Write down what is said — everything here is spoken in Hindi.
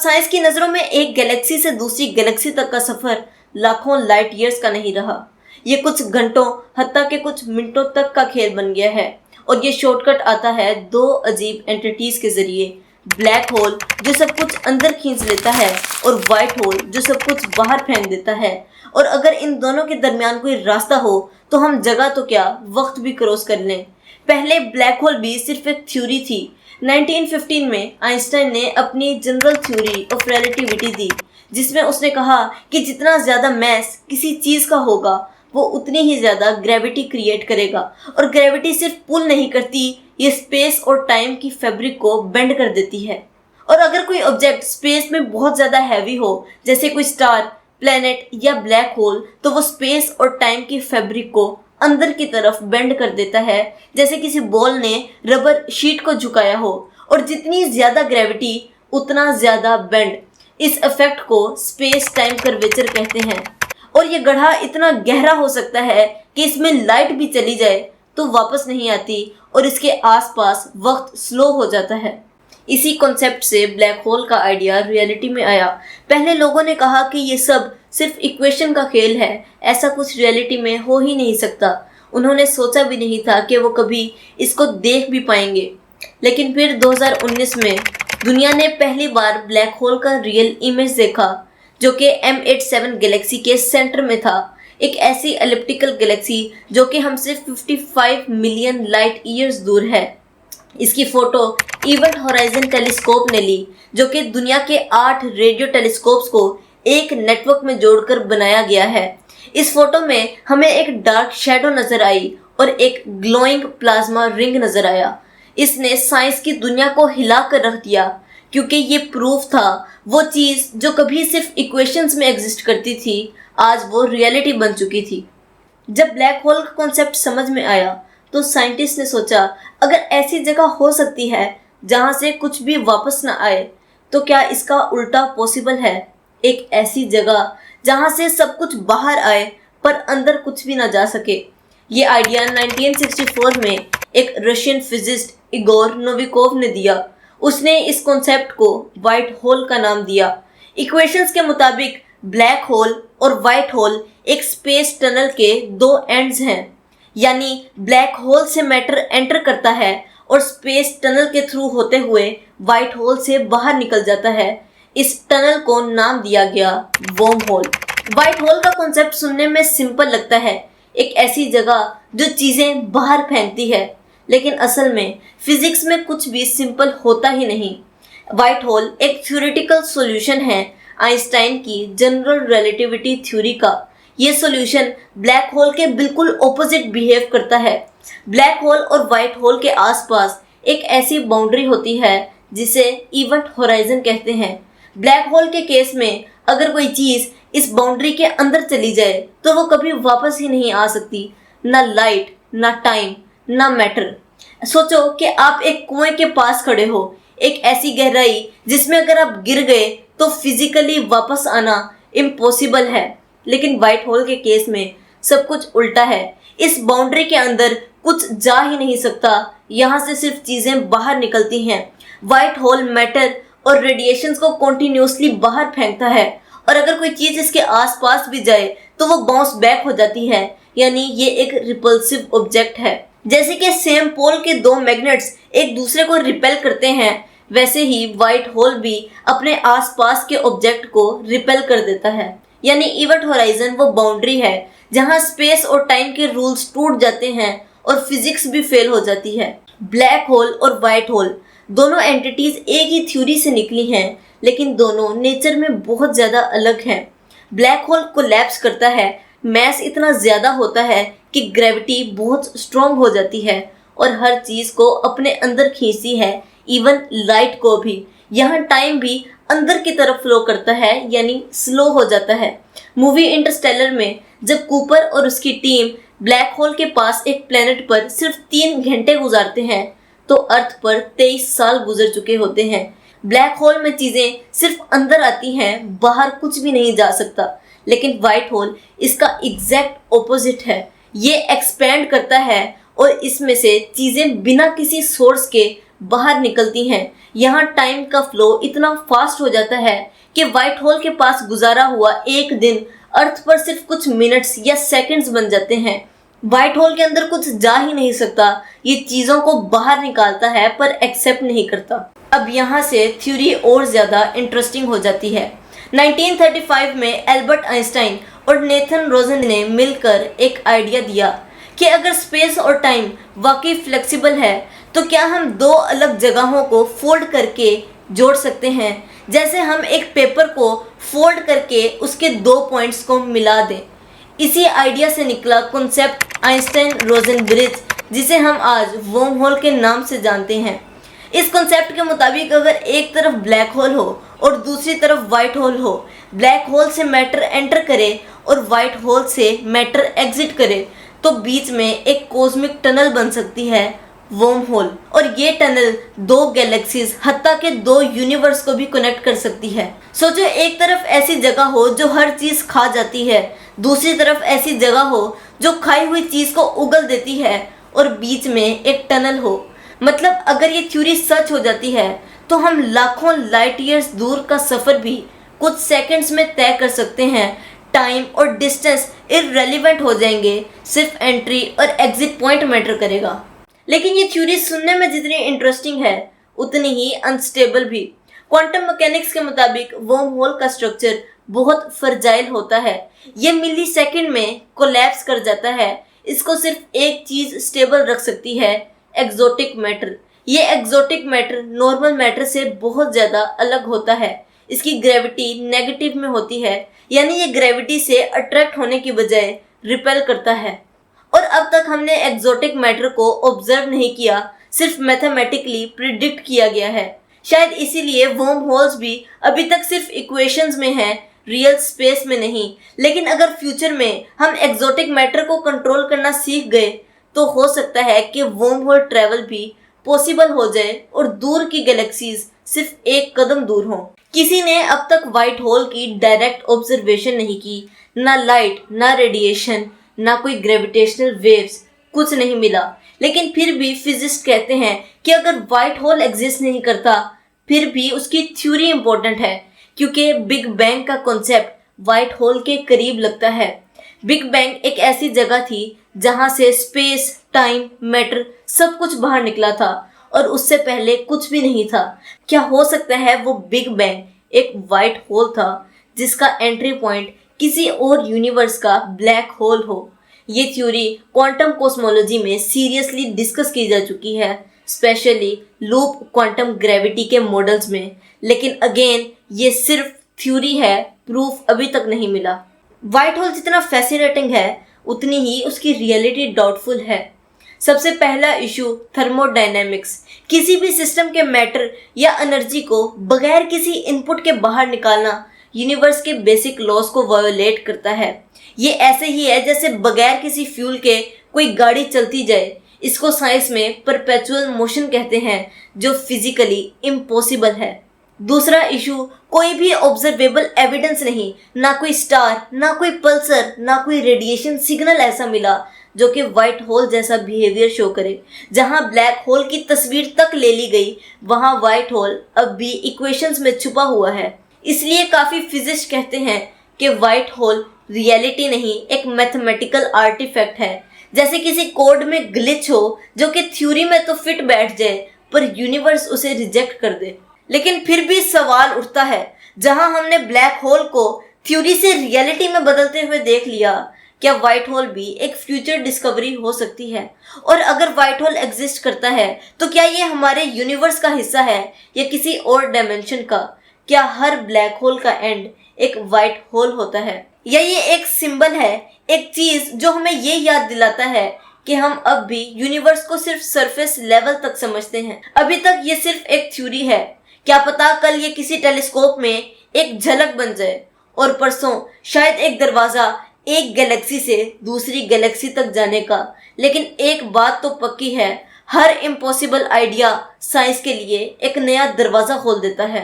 साइंस की नज़रों में एक गैलेक्सी से दूसरी गैलेक्सी तक का सफ़र लाखों लाइट ईयर्स का नहीं रहा। ये कुछ घंटों हत्ता के कुछ मिनटों तक का खेल बन गया है। और ये शॉर्टकट आता है दो अजीब एंटिटीज़ के ज़रिए, ब्लैक होल जो सब कुछ अंदर खींच लेता है और वाइट होल जो सब कुछ बाहर फेंक देता है। और अगर इन दोनों के दरमियान कोई रास्ता हो तो हम जगह तो क्या वक्त भी क्रॉस कर लें। पहले ब्लैक होल भी सिर्फ एक थ्योरी थी। 1915 में आइंस्टाइन ने अपनी जनरल थ्योरी ऑफ रिलेटिविटी दी, जिसमें उसने कहा कि जितना ज़्यादा मैस किसी चीज़ का होगा वो उतनी ही ज़्यादा ग्रेविटी क्रिएट करेगा। और ग्रेविटी सिर्फ पुल नहीं करती, ये स्पेस और टाइम की फैब्रिक को बेंड कर देती है। और अगर कोई ऑब्जेक्ट स्पेस में बहुत ज़्यादा हैवी हो, जैसे कोई स्टार, प्लेनेट या ब्लैक होल, तो वो स्पेस और टाइम की फैब्रिक को अंदर की तरफ बेंड कर देता है, जैसे किसी बॉल ने रबर शीट को झुकाया हो। और जितनी ज़्यादा ग्रेविटी उतना ज़्यादा बेंड। इस इफेक्ट को स्पेस टाइम कर्वेचर कहते हैं। और ये गड्ढा इतना गहरा हो सकता है कि इसमें लाइट भी चली जाए तो वापस नहीं आती और इसके आसपास वक्त स्लो हो जाता है। इसी कॉन्सेप्ट से ब्लैक होल का आइडिया रियलिटी में आया। पहले लोगों ने कहा कि ये सब सिर्फ इक्वेशन का खेल है, ऐसा कुछ रियलिटी में हो ही नहीं सकता। उन्होंने सोचा भी नहीं था कि वो कभी इसको देख भी पाएंगे। लेकिन फिर 2019 में दुनिया ने पहली बार ब्लैक होल का रियल इमेज देखा, जो कि M87 गैलेक्सी के सेंटर में था। एक ऐसी एलिप्टिकल गैलेक्सी जो कि हमसे 55 मिलियन लाइट ईयर्स दूर है। इसकी फोटो इवेंट होराइजन टेलीस्कोप ने ली, जो कि दुनिया के 8 रेडियो टेलीस्कोप्स को एक नेटवर्क में जोड़कर बनाया गया है। इस फोटो में हमें एक डार्क शैडो नजर आई और एक ग्लोइंग प्लाज्मा रिंग नजर आया। इसने साइंस की दुनिया को हिला कर रख दिया, क्योंकि ये प्रूफ था वो चीज़ जो कभी सिर्फ इक्वेशंस में एग्जिस्ट करती थी, आज वो रियलिटी बन चुकी थी। जब ब्लैक होल का कॉन्सेप्ट समझ में आया तो साइंटिस्ट ने सोचा, अगर ऐसी जगह हो सकती है जहाँ से कुछ भी वापस ना आए, तो क्या इसका उल्टा पॉसिबल है? एक ऐसी जगह जहाँ से सब कुछ बाहर आए पर अंदर कुछ भी ना जा सके। ये आइडिया 1964 में एक रशियन फिजिस्ट इगोर नोविकोव ने दिया। उसने इस कॉन्सेप्ट को वाइट होल का नाम दिया। इक्वेशंस के मुताबिक ब्लैक होल और वाइट होल एक स्पेस टनल के दो एंड्स हैं, यानी ब्लैक होल से मैटर एंटर करता है और स्पेस टनल के थ्रू होते हुए वाइट होल से बाहर निकल जाता है। इस टनल को नाम दिया गया वर्म होल। वाइट होल का कॉन्सेप्ट सुनने में सिंपल लगता है, एक ऐसी जगह जो चीज़ें बाहर फेंकती है, लेकिन असल में फिजिक्स में कुछ भी सिंपल होता ही नहीं। वाइट होल एक थ्योरेटिकल सॉल्यूशन है आइंस्टाइन की जनरल रिलेटिविटी थ्योरी का। ये सॉल्यूशन ब्लैक होल के बिल्कुल ऑपोजिट बिहेव करता है। ब्लैक होल और वाइट होल के आसपास एक ऐसी बाउंड्री होती है जिसे इवेंट होराइजन कहते हैं। ब्लैक होल के केस में अगर कोई चीज़ इस बाउंड्री के अंदर चली जाए तो वो कभी वापस ही नहीं आ सकती, ना लाइट, ना टाइम, ना मैटर। सोचो कि आप एक कुएं के पास खड़े हो, एक ऐसी गहराई जिसमें अगर आप गिर गए तो फिजिकली वापस आना इम्पॉसिबल है। लेकिन वाइट होल के केस में सब कुछ उल्टा है। इस बाउंड्री के अंदर कुछ जा ही नहीं सकता, यहाँ से सिर्फ चीज़ें बाहर निकलती हैं। वाइट होल मैटर और रेडिएशंस को कॉन्टिन्यूसली बाहर फेंकता है, और अगर कोई चीज़ इसके आसपास भी जाए तो वो बाउंस बैक हो जाती है, यानी ये एक रिपल्सिव ऑब्जेक्ट है। जैसे कि सेम पोल के दो मैग्नेट्स एक दूसरे को रिपेल करते हैं, वैसे ही वाइट होल भी अपने आसपास के ऑब्जेक्ट को रिपेल कर देता है। यानी इवेंट होराइजन वो बाउंड्री है जहां स्पेस और टाइम के रूल्स टूट जाते हैं और फिजिक्स भी फेल हो जाती है। ब्लैक होल और वाइट होल दोनों एंटिटीज एक ही थ्योरी से निकली हैं, लेकिन दोनों नेचर में बहुत ज़्यादा अलग हैं। ब्लैक होल कोलैप्स करता है, मैस इतना ज़्यादा होता है कि ग्रेविटी बहुत स्ट्रॉन्ग हो जाती है और हर चीज़ को अपने अंदर खींचती है, इवन लाइट को भी। यहाँ टाइम भी अंदर की तरफ फ्लो करता है, यानी स्लो हो जाता है। मूवी इंटरस्टेलर में जब कूपर और उसकी टीम ब्लैक होल के पास एक प्लेनेट पर सिर्फ 3 घंटे गुजारते हैं तो अर्थ पर 23 साल गुजर चुके होते हैं। ब्लैक होल में चीज़ें सिर्फ अंदर आती हैं, बाहर कुछ भी नहीं जा सकता। लेकिन वाइट होल इसका एग्जैक्ट ऑपोजिट है। ये एक्सपैंड करता है और इसमें से चीज़ें बिना किसी सोर्स के बाहर निकलती हैं, यहाँ टाइम का फ्लो इतना फास्ट हो जाता है कि व्हाइट होल के पास गुजारा हुआ एक दिन अर्थ पर सिर्फ कुछ मिनट्स या सेकंड्स बन जाते हैं। व्हाइट होल के अंदर कुछ जा ही नहीं सकता, ये चीजों को बाहर निकालता है पर एक्सेप्ट नहीं करता। अब यहाँ से थ्योरी और ज्यादा इंटरेस्टिंग हो जाती है। 1935 में एल्बर्ट आइंस्टाइन और नेथन रोजन ने मिलकर एक आइडिया दिया कि अगर स्पेस और टाइम वाकई फ्लेक्सिबल है तो क्या हम दो अलग जगहों को फोल्ड करके जोड़ सकते हैं, जैसे हम एक पेपर को फोल्ड करके उसके दो पॉइंट्स को मिला दें। इसी आइडिया से निकला कॉन्सेप्ट आइंस्टाइन रोजन ब्रिज, जिसे हम आज वर्म होल के नाम से जानते हैं। इस कॉन्सेप्ट के मुताबिक अगर एक तरफ ब्लैक होल हो और दूसरी तरफ व्हाइट होल हो, ब्लैक होल से मैटर एंटर करे और व्हाइट होल से मैटर एग्जिट करे, तो बीच में एक कॉस्मिक टनल बन सकती है, वर्म होल। और ये टनल दो गैलेक्सीज हत्ता के दो यूनिवर्स को भी कनेक्ट कर सकती है। सोचो, एक तरफ ऐसी जगह हो जो हर चीज खा जाती है, दूसरी तरफ ऐसी जगह हो जो खाई हुई चीज को उगल देती है और बीच में एक टनल हो। मतलब अगर ये थ्योरी सच हो जाती है तो हम लाखों लाइट ईयर्स दूर का सफर भी कुछ सेकंड्स में तय कर सकते हैं। टाइम और डिस्टेंस इररेलेवेंट हो जाएंगे, सिर्फ एंट्री और एग्जिट पॉइंट मैटर करेगा। लेकिन ये थ्योरी सुनने में जितनी इंटरेस्टिंग है उतनी ही अनस्टेबल भी। क्वांटम मैकेनिक्स के मुताबिक वर्म होल का स्ट्रक्चर बहुत फ्रजाइल होता है, ये मिली सेकेंड में कोलैप्स कर जाता है। इसको सिर्फ एक चीज स्टेबल रख सकती है, एक्सोटिक मैटर। ये एक्सोटिक मैटर नॉर्मल मैटर से बहुत ज़्यादा अलग होता है। इसकी ग्रेविटी नेगेटिव में होती है, यानी ये ग्रेविटी से अट्रैक्ट होने की बजाय रिपेल करता है। और अब तक हमने एक्सोटिक मैटर को ऑब्जर्व नहीं किया, सिर्फ मैथमेटिकली प्रिडिक्ट किया गया है। शायद इसीलिए वर्म होल्स भी अभी तक सिर्फ इक्वेशंस में हैं, रियल स्पेस में नहीं। लेकिन अगर फ्यूचर में हम एक्सोटिक मैटर को कंट्रोल करना सीख गए तो हो सकता है कि वर्म होल ट्रैवल भी पॉसिबल हो जाए और दूर की गैलेक्सीज सिर्फ एक कदम दूर हों। किसी ने अब तक व्हाइट होल की डायरेक्ट ऑब्जर्वेशन नहीं की, ना लाइट, ना रेडिएशन, ना कोई ग्रेविटेशनल वेव्स, कुछ नहीं मिला। लेकिन फिर भी फिजिस्ट कहते हैं कि अगर व्हाइट होल एग्जिस्ट नहीं करता फिर भी उसकी थ्योरी इंपॉर्टेंट है, क्योंकि बिग बैंग का कॉन्सेप्ट व्हाइट होल के करीब लगता है। बिग बैंग एक ऐसी जगह थी जहां से स्पेस, टाइम, मैटर सब कुछ बाहर निकला था और उससे पहले कुछ भी नहीं था। क्या हो सकता है वो बिग बैंग एक व्हाइट होल था जिसका एंट्री पॉइंट किसी और यूनिवर्स का ब्लैक होल हो? ये थ्योरी क्वांटम कॉस्मोलॉजी में सीरियसली डिस्कस की जा चुकी है, स्पेशली लूप क्वांटम ग्रेविटी के मॉडल्स में। लेकिन अगेन ये सिर्फ थ्योरी है, प्रूफ अभी तक नहीं मिला। व्हाइट होल जितना फैसिनेटिंग है उतनी ही उसकी रियलिटी डाउटफुल है। सबसे पहला इशू थर्मोडायनेमिक्स। किसी भी सिस्टम के मैटर या एनर्जी को बगैर किसी इनपुट के बाहर निकालना यूनिवर्स के बेसिक लॉज को वायोलेट करता है। ये ऐसे ही है जैसे बगैर किसी फ्यूल के कोई गाड़ी चलती जाए। इसको साइंस में परपेचुअल मोशन कहते हैं, जो फिजिकली इम्पॉसिबल है। दूसरा इशू, कोई भी ऑब्जर्वेबल एविडेंस नहीं, ना कोई स्टार, ना कोई पल्सर, ना कोई रेडिएशन सिग्नल ऐसा मिला जो कि व्हाइट होल जैसा बिहेवियर शो करे। जहां ब्लैक होल की तस्वीर तक ले ली गई, वहां व्हाइट होल अब भी इक्वेशंस में छुपा हुआ है। इसलिए काफी फिजिस्ट कहते हैं कि व्हाइट होल रियलिटी नहीं, एक मैथमेटिकल आर्टिफैक्ट है। जैसे किसी कोड में ग्लिच हो जो कि थ्योरी में तो फिट बैठ जाए पर यूनिवर्स उसे रिजेक्ट कर दे। लेकिन फिर भी सवाल उठता है, जहां हमने ब्लैक होल को थ्योरी से रियलिटी में बदलते हुए देख लिया, क्या व्हाइट होल भी एक फ्यूचर डिस्कवरी हो सकती है? और अगर व्हाइट होल एग्जिस्ट करता है तो क्या ये हमारे यूनिवर्स का हिस्सा है या किसी और डायमेंशन का? क्या हर ब्लैक होल का एंड एक व्हाइट होल होता है, या ये एक सिंबल है, एक चीज जो हमें ये याद दिलाता है कि हम अब भी यूनिवर्स को सिर्फ सरफेस लेवल तक समझते हैं? अभी तक ये सिर्फ एक थ्योरी है। क्या पता कल ये किसी टेलीस्कोप में एक झलक बन जाए और परसों शायद एक दरवाजा एक गैलेक्सी से दूसरी गैलेक्सी तक जाने का। लेकिन एक बात तो पक्की है, हर इम्पॉसिबल आइडिया साइंस के लिए एक नया दरवाजा खोल देता है।